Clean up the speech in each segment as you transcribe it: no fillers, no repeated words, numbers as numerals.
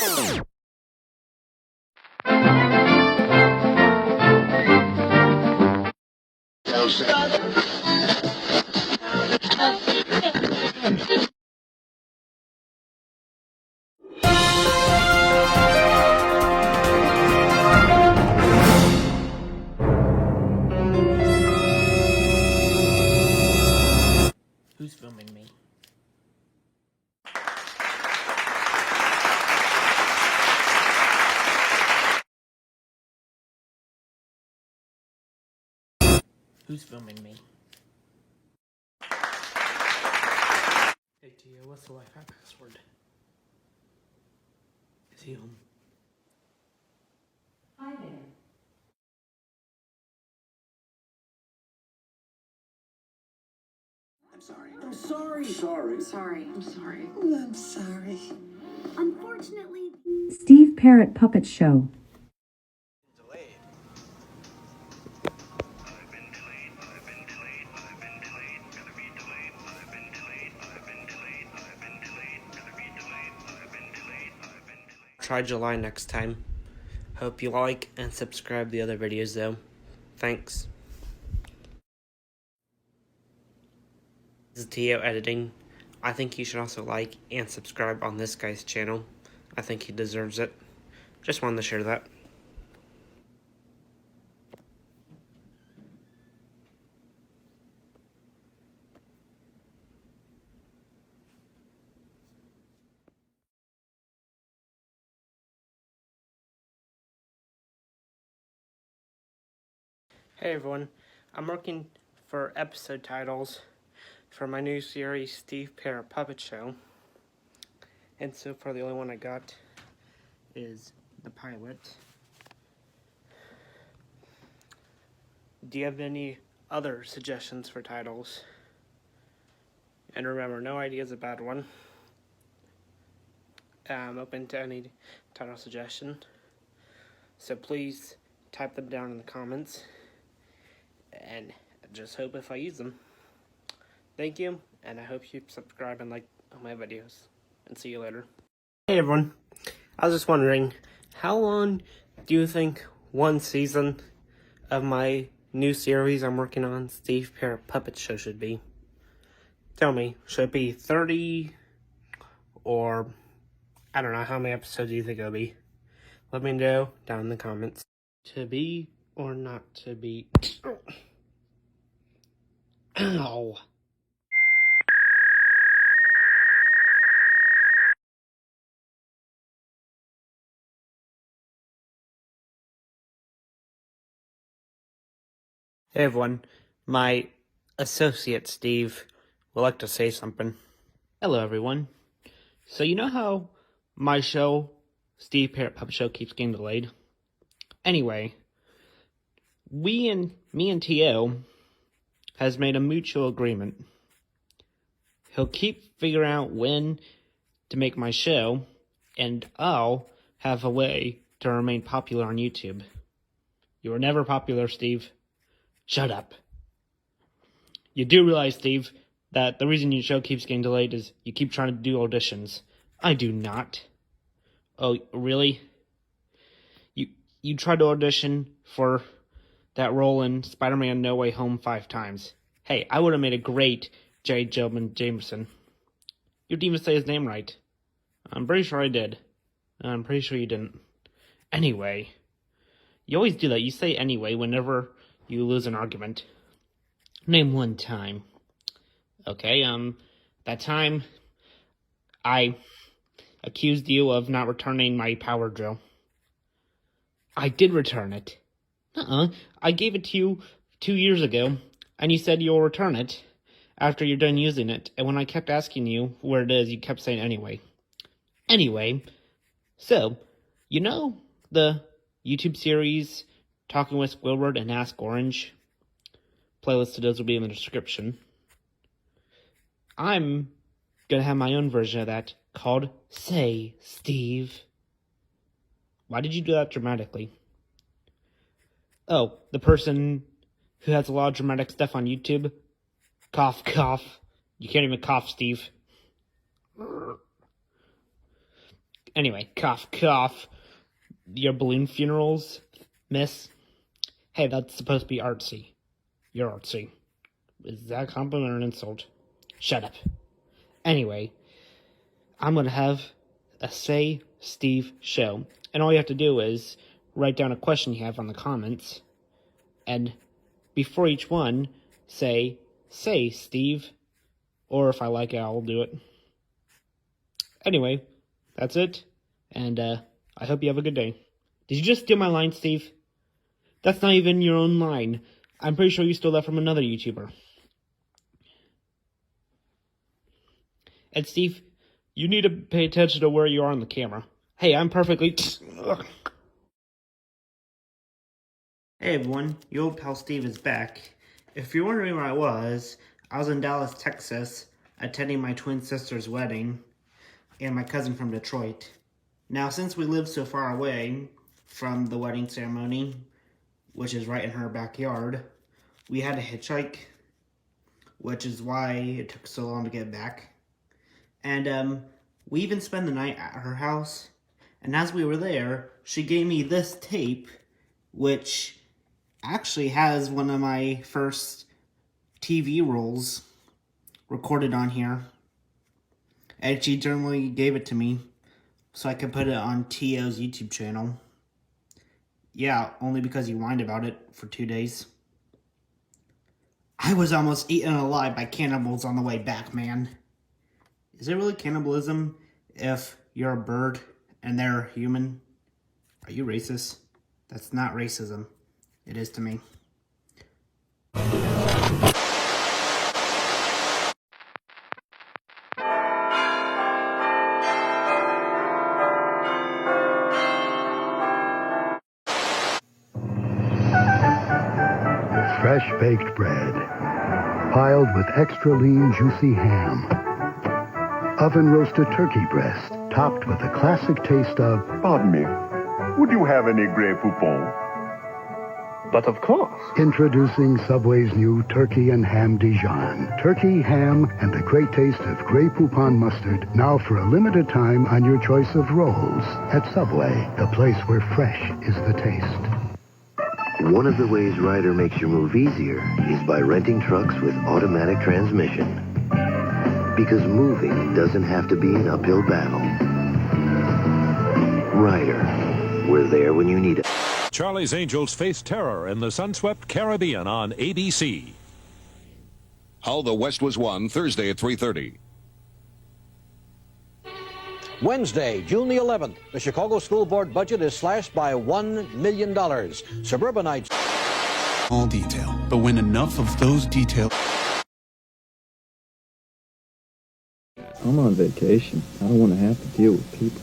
Who's filming me? Who's filming me? Hey Tia, what's the Wi-Fi password? Is he home? Hi there. I'm sorry. I'm sorry. Sorry. I'm sorry. Unfortunately, Steve Parrot Puppet Show. Try July next time. Hope you like and subscribe the other videos though. Thanks. This is Tio editing. I think you should also like and subscribe on this guy's channel. I think he deserves it. Just wanted to share that. Hey everyone, I'm working for episode titles for my new series, Steve Parrot Puppet Show. And so far the only one I got is the pilot. Do you have any other suggestions for titles? And remember, no idea is a bad one. I'm open to any title suggestion. So please type them down in the comments. And just hope if I use them. Thank you, and I hope you subscribe and like my videos. And see you later. Hey everyone, I was just wondering, how long do you think one season of my new series I'm working on, Steve Parrot Puppet Show, should be? Tell me, should it be 30, or I don't know, how many episodes do you think it'll be? Let me know down in the comments. To be or not to be? Ow. Hey everyone, my associate Steve would like to say something. Hello everyone. So you know how my show, Steve Parrot Puppet Show, keeps getting delayed? Anyway, me and T.O. has made a mutual agreement. He'll keep figuring out when to make my show, and I'll have a way to remain popular on YouTube. You were never popular, Steve. Shut up. You do realize, Steve, that the reason your show keeps getting delayed is you keep trying to do auditions. I do not. Oh, really? You tried to audition for that role in Spider-Man No Way Home 5 times. Hey, I would have made a great J. Jonah Jameson. You didn't even say his name right. I'm pretty sure I did. I'm pretty sure you didn't. Anyway. You always do that. You say anyway whenever you lose an argument. Name one time. Okay, that time I accused you of not returning my power drill. I did return it. I gave it to you 2 years ago, and you said you'll return it after you're done using it. And when I kept asking you where it is, you kept saying anyway. Anyway, so, you know the YouTube series Talking with Squidward and Ask Orange? Playlist of those will be in the description. I'm gonna have my own version of that called Say Steve. Why did you do that dramatically? Oh, the person who has a lot of dramatic stuff on YouTube? Cough, cough. You can't even cough, Steve. Anyway, cough, cough. Your balloon funerals, miss? Hey, that's supposed to be artsy. You're artsy. Is that a compliment or an insult? Shut up. Anyway, I'm going to have a Say Steve show. And all you have to do is write down a question you have on the comments. And before each one, say Steve. Or if I like it, I'll do it. Anyway, that's it. And I hope you have a good day. Did you just steal my line, Steve? That's not even your own line. I'm pretty sure you stole that from another YouTuber. And Steve, you need to pay attention to where you are on the camera. Hey, I'm perfectly... Hey everyone, your old pal Steve is back. If you're wondering where I was in Dallas, Texas, attending my twin sister's wedding, and my cousin from Detroit. Now, since we live so far away from the wedding ceremony, which is right in her backyard, we had to hitchhike, which is why it took so long to get back. And we even spent the night at her house. And as we were there, she gave me this tape, which actually has one of my first TV roles recorded on here. And she generally gave it to me so I could put it on T.O.'s YouTube channel. Yeah, only because you whined about it for 2 days. I was almost eaten alive by cannibals on the way back, man. Is it really cannibalism if you're a bird and they're human? Are you racist? That's not racism. It is to me. Fresh baked bread, piled with extra lean, juicy ham. Oven roasted turkey breast, topped with a classic taste of... Pardon me, would you have any Grey Poupon? But of course. Introducing Subway's new Turkey and Ham Dijon. Turkey, ham, and the great taste of Grey Poupon mustard, now for a limited time on your choice of rolls. At Subway, the place where fresh is the taste. One of the ways Ryder makes your move easier is by renting trucks with automatic transmission. Because moving doesn't have to be an uphill battle. Ryder, we're there when you need it. Charlie's Angels face terror in the sun-swept Caribbean on ABC. How the West Was Won, Thursday at 3:30. Wednesday, June the 11th, the Chicago School Board budget is slashed by $1 million. Suburbanites... All detail, but when enough of those details... I'm on vacation. I don't want to have to deal with people.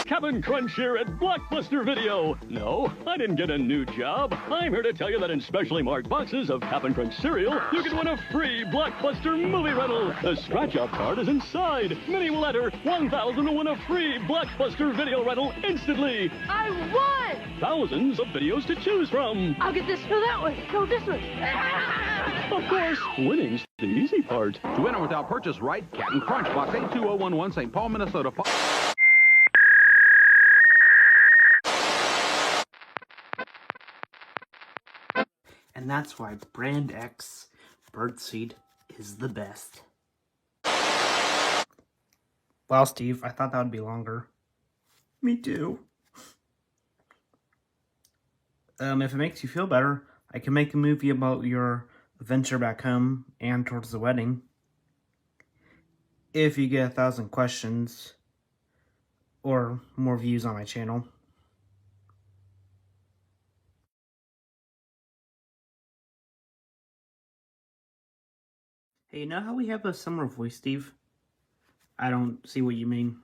Captain Crunch here at Blockbuster Video. No, I didn't get a new job. I'm here to tell you that in specially marked boxes of Captain Crunch cereal, you can win a free Blockbuster movie rental. The scratch-off card is inside. Minnie will enter 1,000 to win a free Blockbuster Video rental instantly. I won! Thousands of videos to choose from. I'll get this, go that way, go this way. Of course, winning's the easy part. To enter without purchase, right? Captain Crunch, Box 82011, St. Paul, Minnesota. And that's why Brand X birdseed is the best. Well, Steve, I thought that would be longer. Me too. If it makes you feel better, I can make a movie about your adventure back home and towards the wedding. If you get 1,000 questions or more views on my channel. Hey, you know how we have a summer voice, Steve? I don't see what you mean.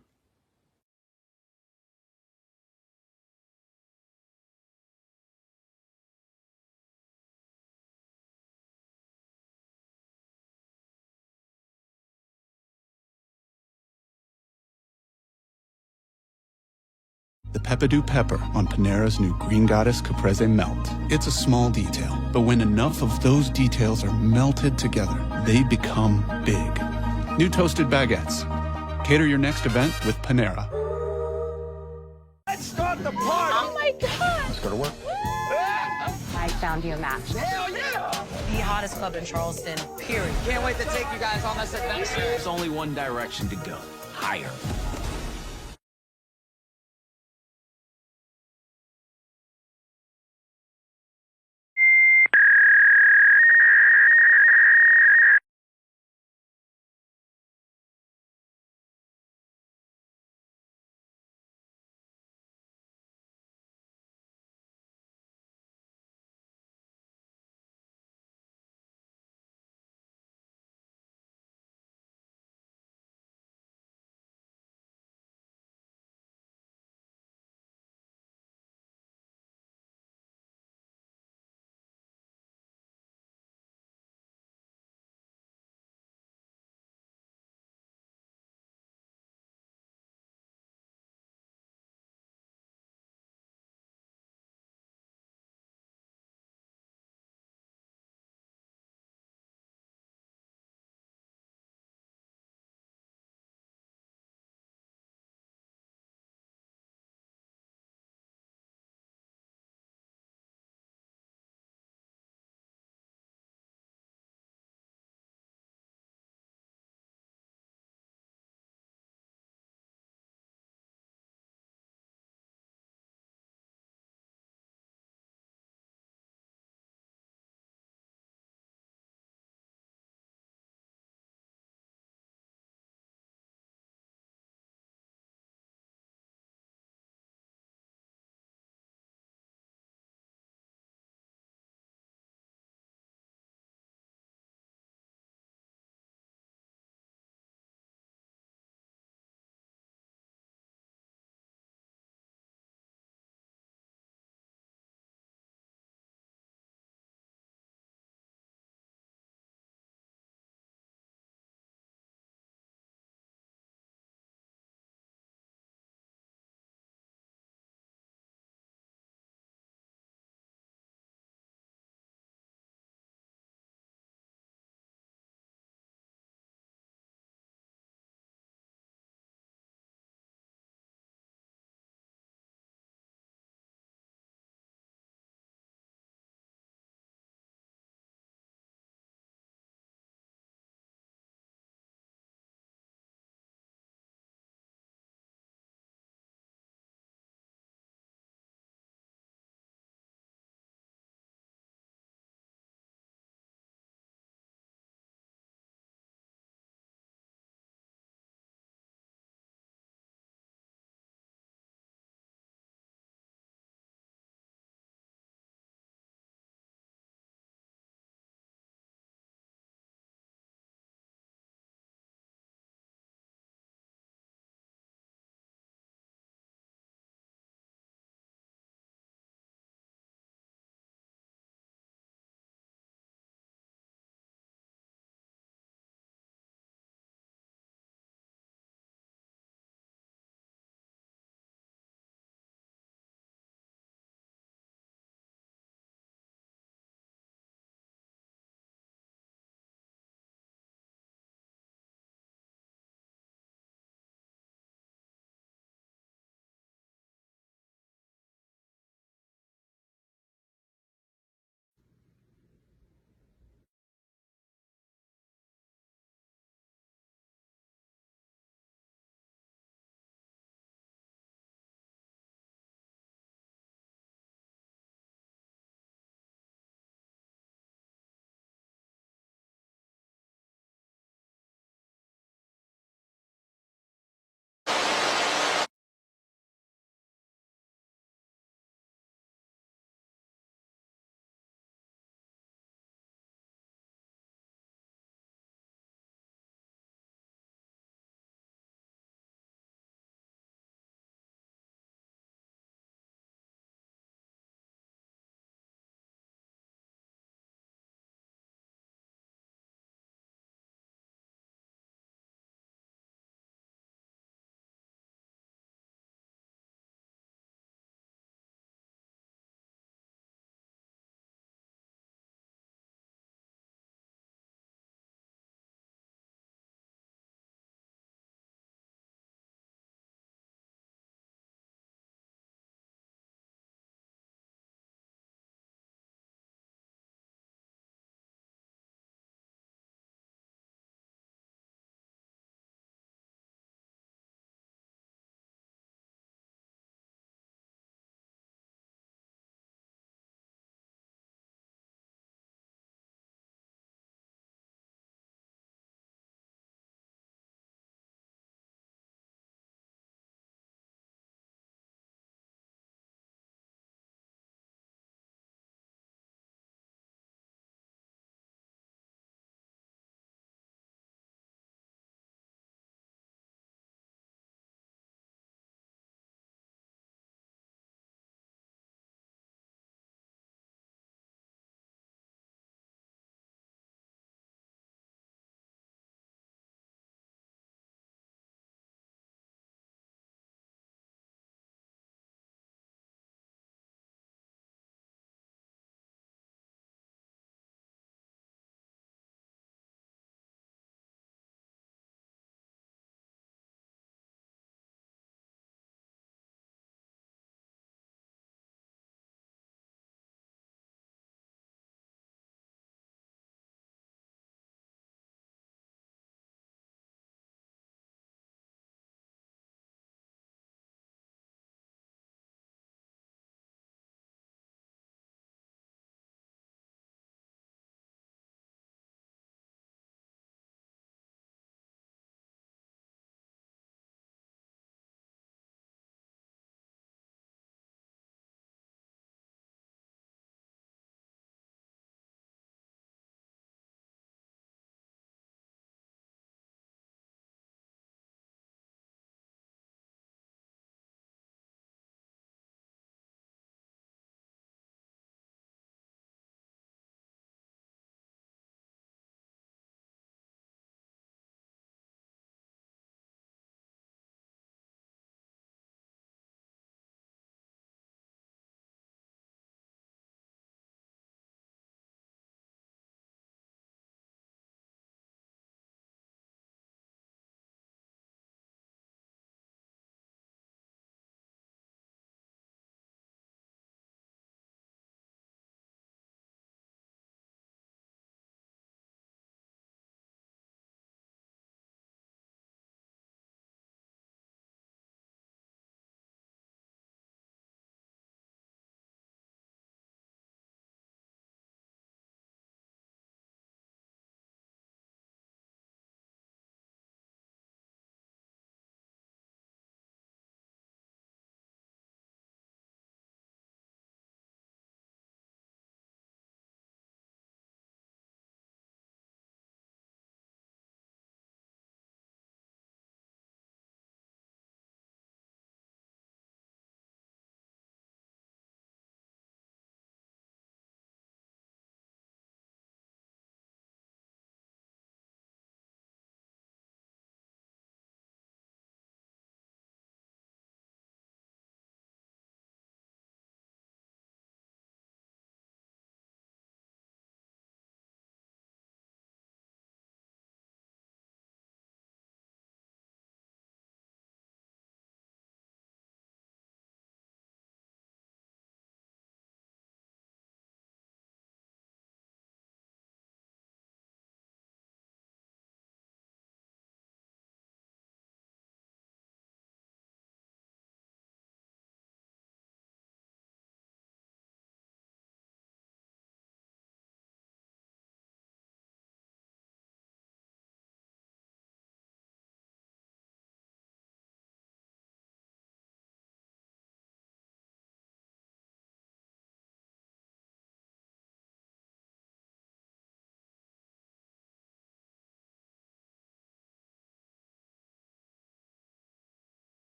The Peppadew Pepper on Panera's new Green Goddess Caprese Melt. It's a small detail, but when enough of those details are melted together, they become big. New toasted baguettes. Cater your next event with Panera. the party. Oh my god! Let's go to work. I found you a match. Hell yeah! The hottest club in Charleston, period. Can't wait to take you guys on this adventure. There's only one direction to go. Higher.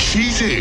cheating.